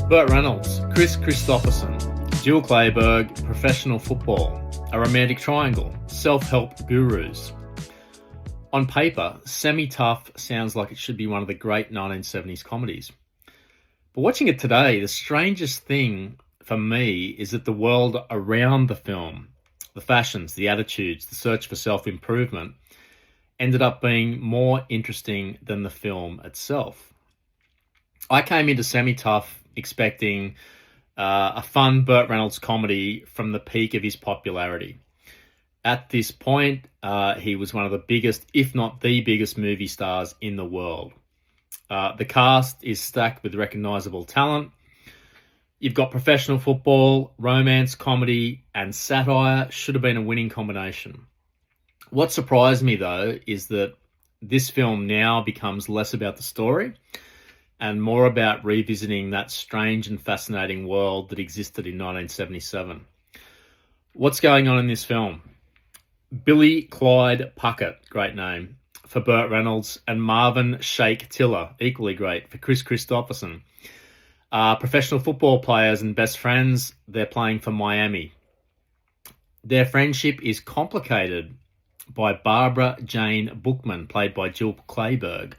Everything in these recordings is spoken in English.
Burt Reynolds, Kris Kristofferson, Jill Clayburgh, professional football, a romantic triangle, self-help gurus. On paper, Semi-Tough sounds like it should be one of the great 1970s comedies. But watching it today, the strangest thing for me is that the world around the film, the fashions, the attitudes, the search for self-improvement, ended up being more interesting than the film itself. I came into Semi-Tough expecting a fun Burt Reynolds comedy from the peak of his popularity. At this point, he was one of the biggest, if not the biggest, movie stars in the world. The cast is stacked with recognisable talent. You've got professional football, romance, comedy, and satire. Should have been a winning combination. What surprised me, though, is that this film now becomes less about the story and more about revisiting that strange and fascinating world that existed in 1977. What's going on in this film? Billy Clyde Puckett, great name, for Burt Reynolds, and Marvin Shake Tiller, equally great, for Kris Kristofferson. Professional football players and best friends, they're playing for Miami. Their friendship is complicated by Barbara Jane Bookman, played by Jill Clayburgh,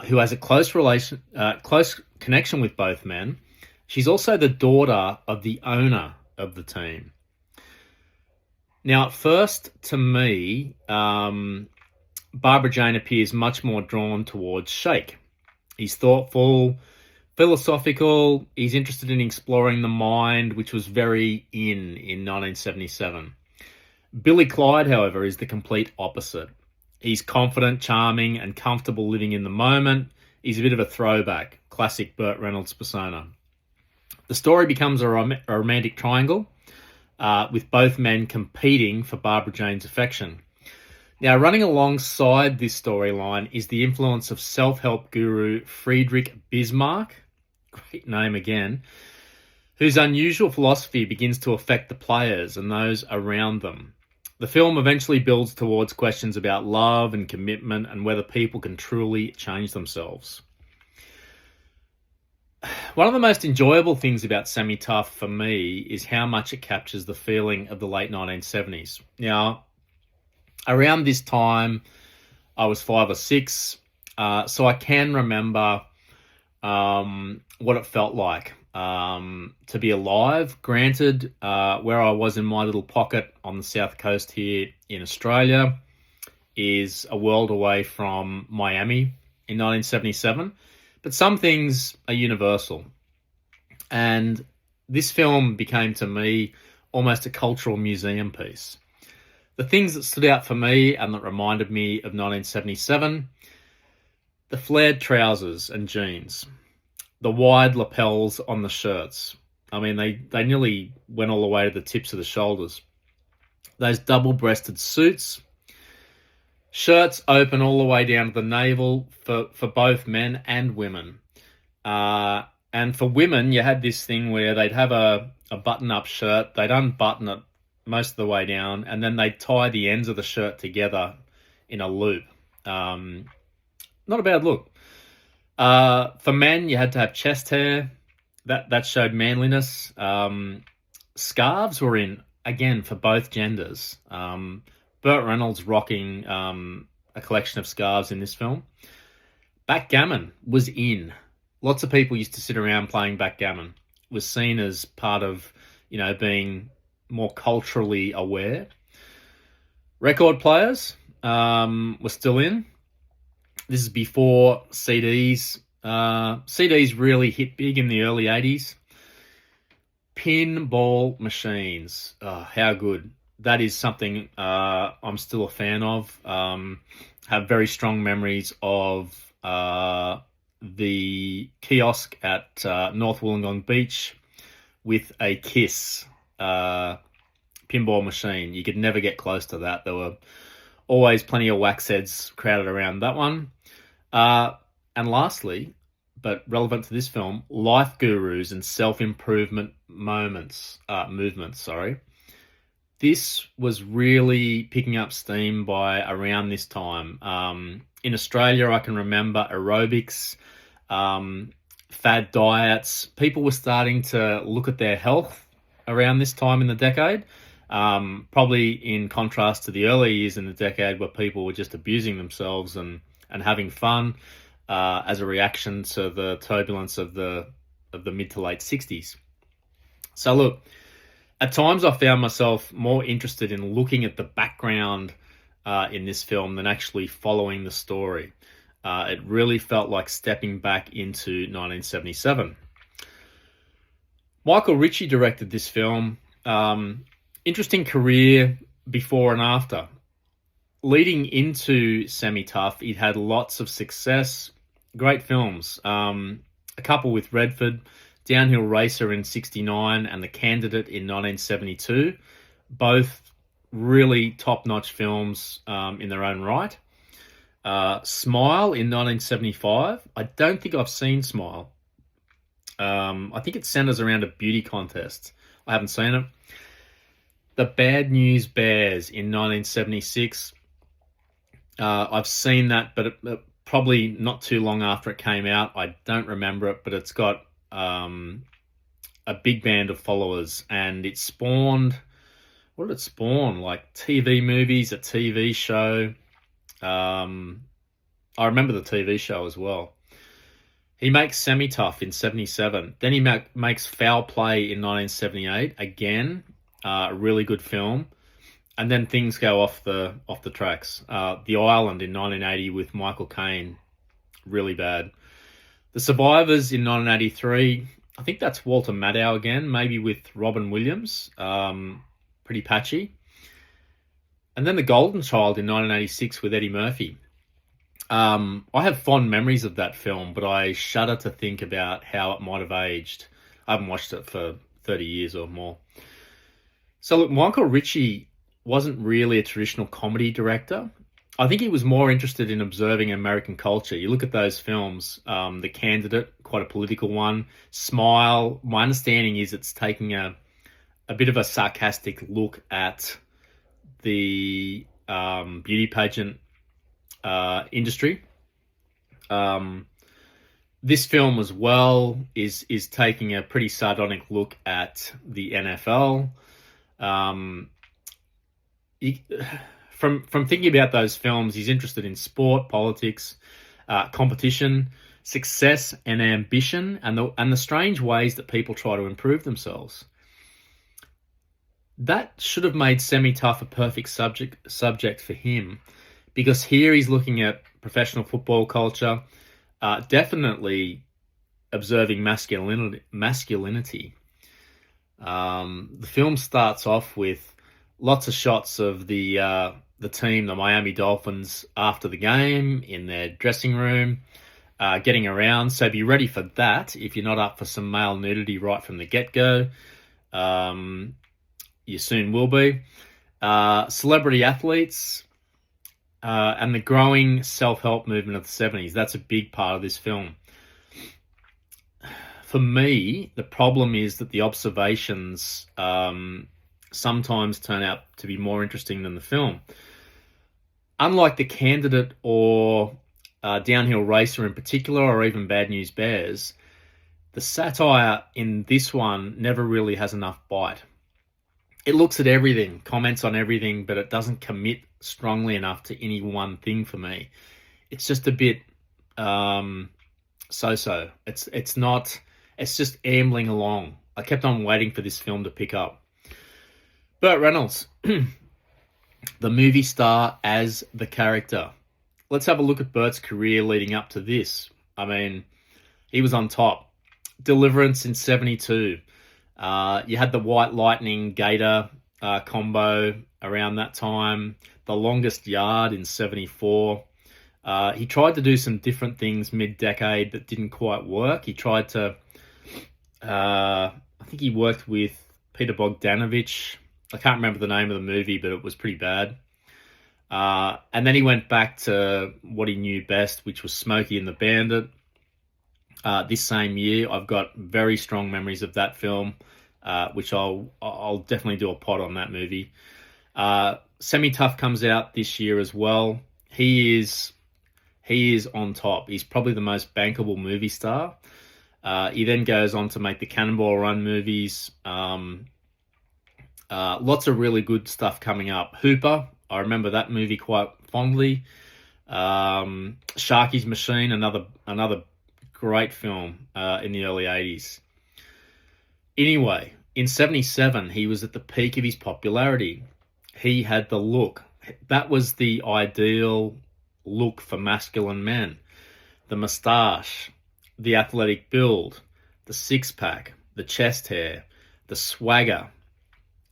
who has a close connection with both men. She's also the daughter of the owner of the team. Now, at first, to me, Barbara Jane appears much more drawn towards Shake. He's thoughtful, philosophical, he's interested in exploring the mind, which was very in 1977. Billy Clyde, however, is the complete opposite. He's confident, charming, and comfortable living in the moment. He's a bit of a throwback, classic Burt Reynolds persona. The story becomes a romantic triangle, with both men competing for Barbara Jane's affection. Now, running alongside this storyline is the influence of self-help guru Friedrich Bismarck, great name again, whose unusual philosophy begins to affect the players and those around them. The film eventually builds towards questions about love and commitment and whether people can truly change themselves. One of the most enjoyable things about Semi-Tough for me is how much it captures the feeling of the late 1970s. Now, around this time, I was 5 or 6, so I can remember what it felt like to be alive. Granted, where I was in my little pocket on the south coast here in Australia is a world away from Miami in 1977, but some things are universal. And this film became to me almost a cultural museum piece. The things that stood out for me and that reminded me of 1977, the flared trousers and jeans, the wide lapels on the shirts. I mean, they nearly went all the way to the tips of the shoulders. Those double-breasted suits, shirts open all the way down to the navel for both men and women. And for women, you had this thing where they'd have a button-up shirt, they'd unbutton it most of the way down, and then they'd tie the ends of the shirt together in a loop. Not a bad look. For men, you had to have chest hair. That showed manliness. Scarves were in, again, for both genders. Burt Reynolds rocking a collection of scarves in this film. Backgammon was in. Lots of people used to sit around playing backgammon. It was seen as part of, being more culturally aware. Record players were still in. This is before CDs. CDs really hit big in the early 80s. Pinball machines. Oh, how good. That is something I'm still a fan of. Have very strong memories of the kiosk at North Wollongong Beach with a Kiss pinball machine. You could never get close to that. There were always plenty of wax heads crowded around that one. And lastly, but relevant to this film, life gurus and self-improvement movements. This was really picking up steam by around this time. In Australia, I can remember aerobics fad diets. People were starting to look at their health around this time in the decade, probably in contrast to the early years in the decade where people were just abusing themselves and having fun as a reaction to the turbulence of the mid to late 60s. So look, at times I found myself more interested in looking at the background in this film than actually following the story. It really felt like stepping back into 1977. Michael Ritchie directed this film. Interesting career before and after. Leading into Semi-Tough, it had lots of success, great films. A couple with Redford, Downhill Racer in 1969 and The Candidate in 1972. Both really top-notch films in their own right. Smile in 1975. I don't think I've seen Smile. I think it centers around a beauty contest. I haven't seen it. The Bad News Bears in 1976. I've seen that, but probably not too long after it came out. I don't remember it, but it's got a big band of followers, and it spawned... What did it spawn? Like TV movies, a TV show. I remember the TV show as well. He makes Semi-Tough in 1977. Then he makes Foul Play in 1978. Again, a really good film. And then things go off the tracks. The Island in 1980 with Michael Caine, really bad. The Survivors in 1983. I think that's Walter Matthau again, maybe with Robin Williams. Pretty patchy. And then The Golden Child in 1986 with Eddie Murphy. I have fond memories of that film, but I shudder to think about how it might have aged. I haven't watched it for 30 years or more. So look, Michael Ritchie wasn't really a traditional comedy director. I think he was more interested in observing American culture. You look at those films, The Candidate, quite a political one. Smile, my understanding is it's taking a bit of a sarcastic look at the beauty pageant industry. This film as well is taking a pretty sardonic look at the NFL. From thinking about those films, he's interested in sport, politics, competition, success, and ambition, and the strange ways that people try to improve themselves. That should have made Semi-Tough a perfect subject for him, because here he's looking at professional football culture, definitely observing masculinity. The film starts off with lots of shots of the team, the Miami Dolphins, after the game in their dressing room, getting around. So be ready for that if you're not up for some male nudity right from the get-go. You soon will be. Celebrity athletes and the growing self-help movement of the 70s. That's a big part of this film. For me, the problem is that the observations sometimes turn out to be more interesting than the film. Unlike The Candidate or Downhill Racer in particular, or even Bad News Bears, the satire in this one never really has enough bite. It looks at everything, comments on everything, but it doesn't commit strongly enough to any one thing for me. It's just a bit so-so. It's just ambling along. I kept on waiting for this film to pick up. Burt Reynolds, the movie star as the character. Let's have a look at Burt's career leading up to this. I mean, he was on top. Deliverance in 1972. You had the White Lightning Gator combo around that time. The Longest Yard in 1974. He tried to do some different things mid-decade that didn't quite work. He tried to... I think he worked with Peter Bogdanovich. I can't remember the name of the movie, but it was pretty bad. And then he went back to what he knew best, which was Smokey and the Bandit. This same year, I've got very strong memories of that film, which I'll definitely do a pod on that movie. Semi-Tough comes out this year as well. He is on top. He's probably the most bankable movie star. He then goes on to make the Cannonball Run movies. Lots of really good stuff coming up. Hooper, I remember that movie quite fondly. Sharky's Machine, another great film in the early 80s. Anyway, in 77, he was at the peak of his popularity. He had the look. That was the ideal look for masculine men. The moustache, the athletic build, the six-pack, the chest hair, the swagger.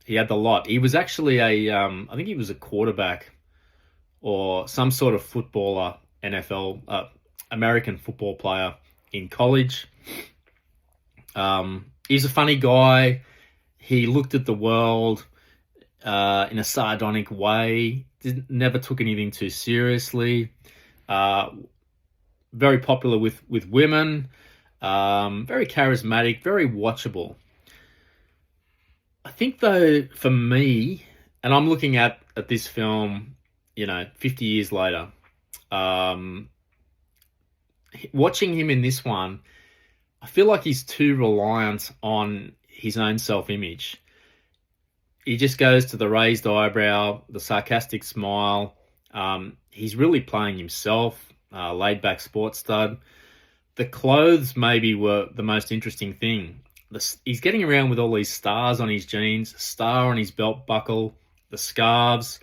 He had the lot. He was actually I think he was a quarterback or some sort of footballer, NFL, American football player in college. He's a funny guy. He looked at the world in a sardonic way. Never took anything too seriously. Very popular with women. Very charismatic. Very watchable. I think, though, for me, and I'm looking at this film, 50 years later, watching him in this one, I feel like he's too reliant on his own self-image. He just goes to the raised eyebrow, the sarcastic smile. He's really playing himself, laid-back sports stud. The clothes maybe were the most interesting thing. He's getting around with all these stars on his jeans, star on his belt buckle, the scarves,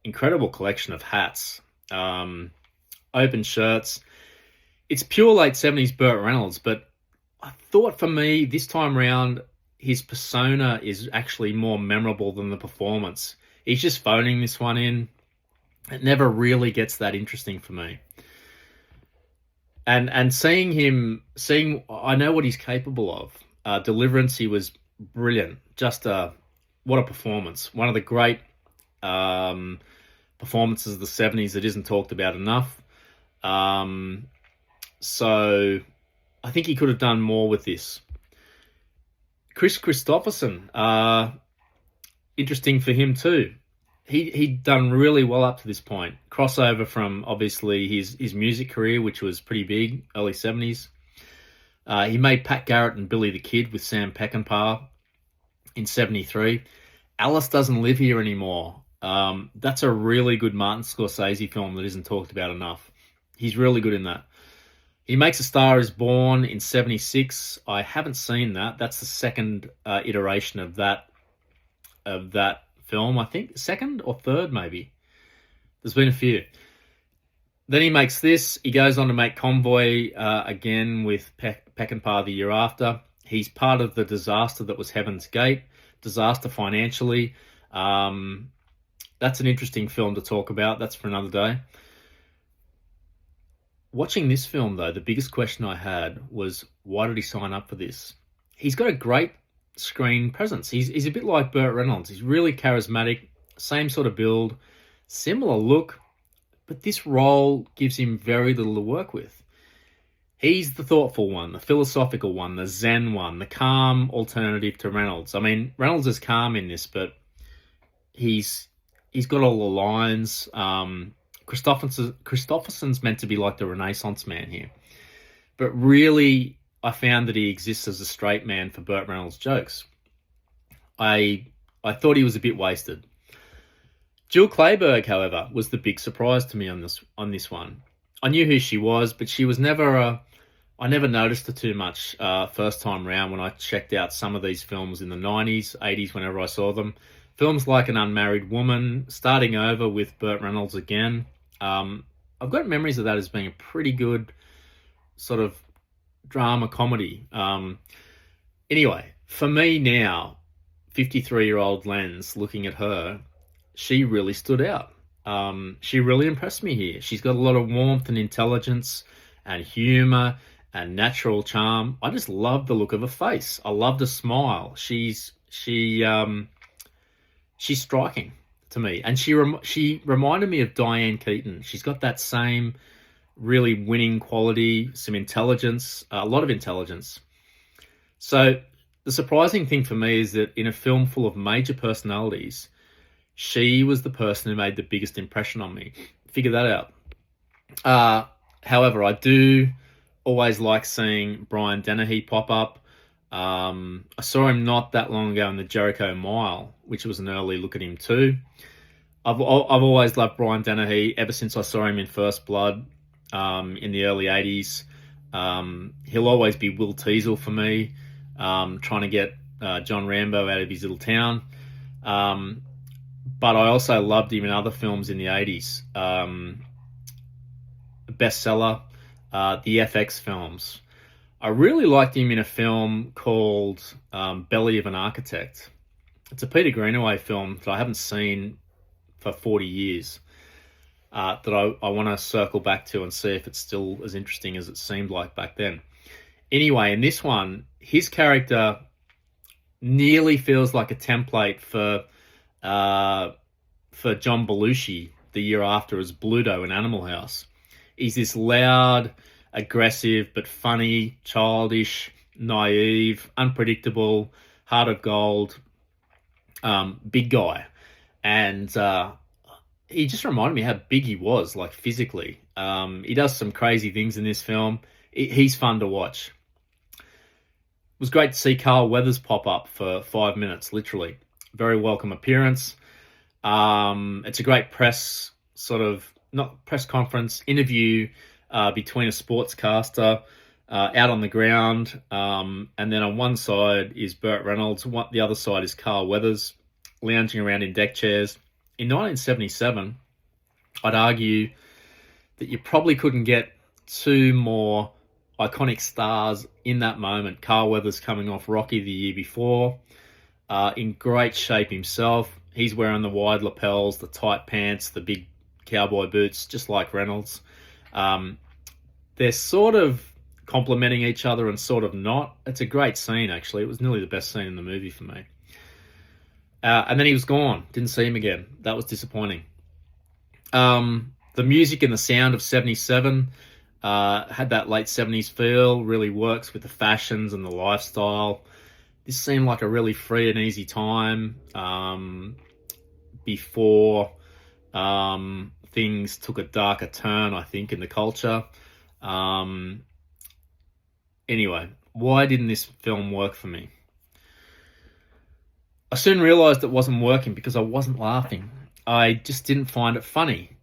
incredible collection of hats, open shirts. It's pure late 70s Burt Reynolds, but I thought for me, this time around, his persona is actually more memorable than the performance. He's just phoning this one in. It never really gets that interesting for me. And seeing I know what he's capable of. Deliverance, he was brilliant. Just what a performance. One of the great performances of the 70s that isn't talked about enough. So I think he could have done more with this. Kris Kristofferson, interesting for him too. He'd done really well up to this point. Crossover from obviously his music career, which was pretty big, early 70s. He made Pat Garrett and Billy the Kid with Sam Peckinpah in 73. Alice Doesn't Live Here Anymore. That's a really good Martin Scorsese film that isn't talked about enough. He's really good in that. He makes A Star Is Born in 76. I haven't seen that. That's the second iteration of that film, I think. Second or third, maybe. There's been a few. Then he makes this. He goes on to make Convoy again with Peckinpah the year after. He's part of the disaster that was Heaven's Gate. Disaster financially. That's an interesting film to talk about. That's for another day. Watching this film, though, the biggest question I had was, why did he sign up for this? He's got a great screen presence. He's a bit like Burt Reynolds. He's really charismatic, same sort of build, similar look, but this role gives him very little to work with. He's the thoughtful one, the philosophical one, the zen one, the calm alternative to Reynolds. I mean, Reynolds is calm in this, but he's got all the lines. Kristofferson's meant to be like the Renaissance man here. But really, I found that he exists as a straight man for Burt Reynolds' jokes. I thought he was a bit wasted. Jill Clayburgh, however, was the big surprise to me on this one. I knew who she was, but she was never I never noticed her too much first time round when I checked out some of these films in the 90s, 80s, whenever I saw them. Films like An Unmarried Woman, Starting Over with Burt Reynolds again. I've got memories of that as being a pretty good sort of drama comedy. Anyway, for me now, 53-year-old lens, looking at her, she really stood out. She really impressed me here. She's got a lot of warmth and intelligence and humor and natural charm. I just love the look of her face. I love the smile. She's striking to me, and she reminded me of Diane Keaton. She's got that same really winning quality, some intelligence, a lot of intelligence. So the surprising thing for me is that in a film full of major personalities, she was the person who made the biggest impression on me. Figure that out. However, I do Always like seeing Brian Dennehy pop up. I saw him not that long ago in the Jericho Mile, which was an early look at him too. I've always loved Brian Dennehy ever since I saw him in First Blood in the early 80s. He'll always be Will Teasel for me, trying to get John Rambo out of his little town. But I also loved him in other films in the 80s. Bestseller, the FX films. I really liked him in a film called Belly of an Architect. It's a Peter Greenaway film that I haven't seen for 40 years, that I want to circle back to and see if it's still as interesting as it seemed like back then. Anyway, in this one, his character nearly feels like a template for John Belushi the year after as Bluto in Animal House. He's this loud, aggressive, but funny, childish, naive, unpredictable, heart of gold, big guy. And he just reminded me how big he was, like physically. He does some crazy things in this film. He's fun to watch. It was great to see Carl Weathers pop up for 5 minutes, literally. Very welcome appearance. It's a great not press conference, interview between a sportscaster out on the ground. And then on one side is Burt Reynolds. The other side is Carl Weathers lounging around in deck chairs. In 1977, I'd argue that you probably couldn't get two more iconic stars in that moment. Carl Weathers coming off Rocky the year before, in great shape himself. He's wearing the wide lapels, the tight pants, the big cowboy boots, just like Reynolds. They're sort of complementing each other and sort of not. It's a great scene, actually. It was nearly the best scene in the movie for me. And then he was gone. Didn't see him again. That was disappointing. The music and the sound of 77 had that late 70s feel, really works with the fashions and the lifestyle. This seemed like a really free and easy time before things took a darker turn, I think, in the culture. Anyway, why didn't this film work for me? I soon realised it wasn't working because I wasn't laughing. I just didn't find it funny.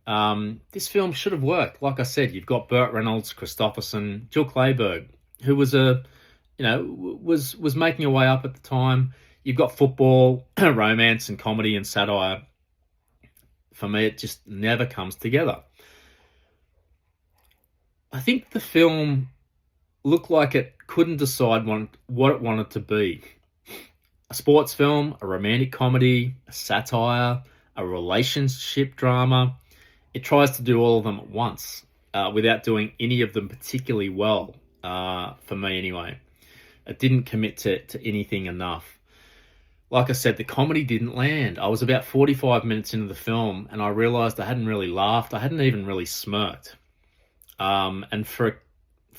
This film should have worked. Like I said, you've got Burt Reynolds, Kristofferson, Jill Clayburgh, who was was making her way up at the time. You've got football, romance and comedy and satire. For me, it just never comes together. I think the film looked like it couldn't decide what it wanted to be. A sports film, a romantic comedy, a satire, a relationship drama. It tries to do all of them at once without doing any of them particularly well, for me anyway. It didn't commit to anything enough. Like I said, the comedy didn't land. I was about 45 minutes into the film and I realised I hadn't really laughed. I hadn't even really smirked. And for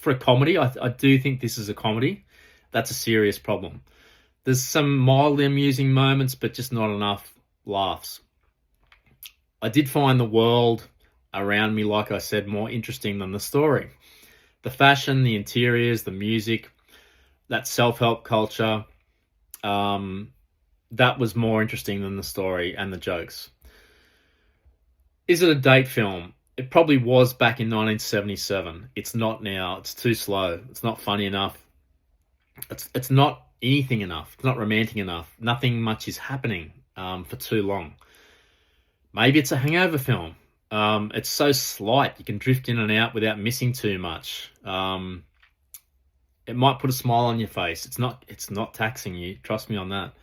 a comedy, I do think this is a comedy. That's a serious problem. There's some mildly amusing moments, but just not enough laughs. I did find the world around me, like I said, more interesting than the story. The fashion, the interiors, the music, that self-help culture, that was more interesting than the story and the jokes. Is it a date film? It probably was back in 1977. It's not now. It's too slow. It's not funny enough. It's not anything enough. It's not romantic enough. Nothing much is happening for too long. Maybe it's a hangover film. It's so slight. You can drift in and out without missing too much. It might put a smile on your face. It's not taxing you. Trust me on that.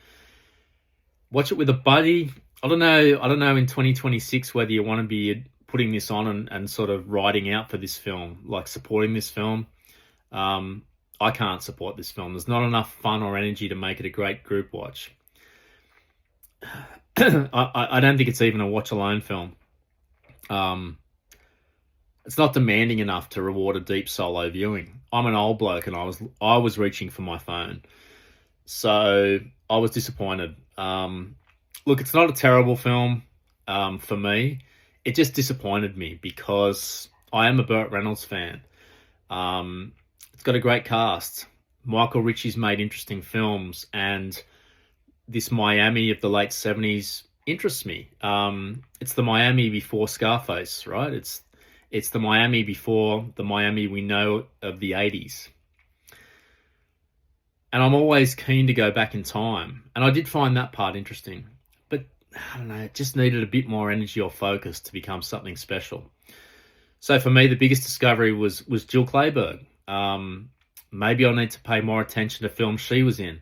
Watch it with a buddy. I don't know in 2026 whether you want to be putting this on and sort of riding out for this film, like supporting this film. I can't support this film. There's not enough fun or energy to make it a great group watch. I don't think it's even a watch-alone film. It's not demanding enough to reward a deep solo viewing. I'm an old bloke and I was reaching for my phone. So I was disappointed. Look, it's not a terrible film for me. It just disappointed me because I am a Burt Reynolds fan. got a great cast. Michael Ritchie's made interesting films, and this Miami of the late 70s interests me. It's the Miami before Scarface, right? It's the Miami before the Miami we know of the 80s. And I'm always keen to go back in time. And I did find that part interesting. But, I don't know, it just needed a bit more energy or focus to become something special. So for me, the biggest discovery was Jill Clayburgh. Maybe I need to pay more attention to films she was in.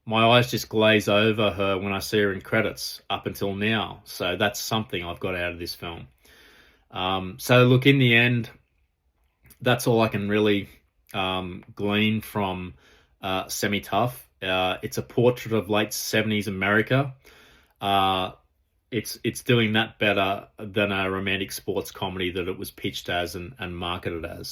My eyes just glaze over her when I see her in credits up until now. So that's something I've got out of this film. So look, in the end, that's all I can really glean from Semi-Tough. It's a portrait of late 70s America. It's doing that better than a romantic sports comedy that it was pitched as and marketed as.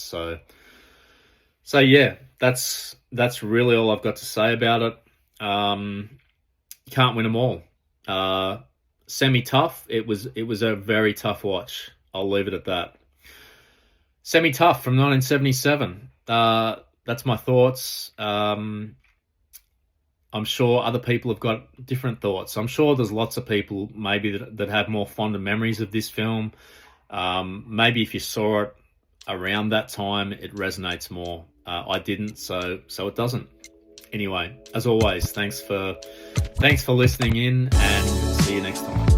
So yeah, that's really all I've got to say about it. Can't win them all. Semi-Tough, it was a very tough watch. I'll leave it at that. Semi-Tough from 1977. That's my thoughts. I'm sure other people have got different thoughts. I'm sure there's lots of people maybe that have more fonder memories of this film. Maybe if you saw it around that time, it resonates more. I didn't, so it doesn't. Anyway, as always, thanks for listening in, and see you next time.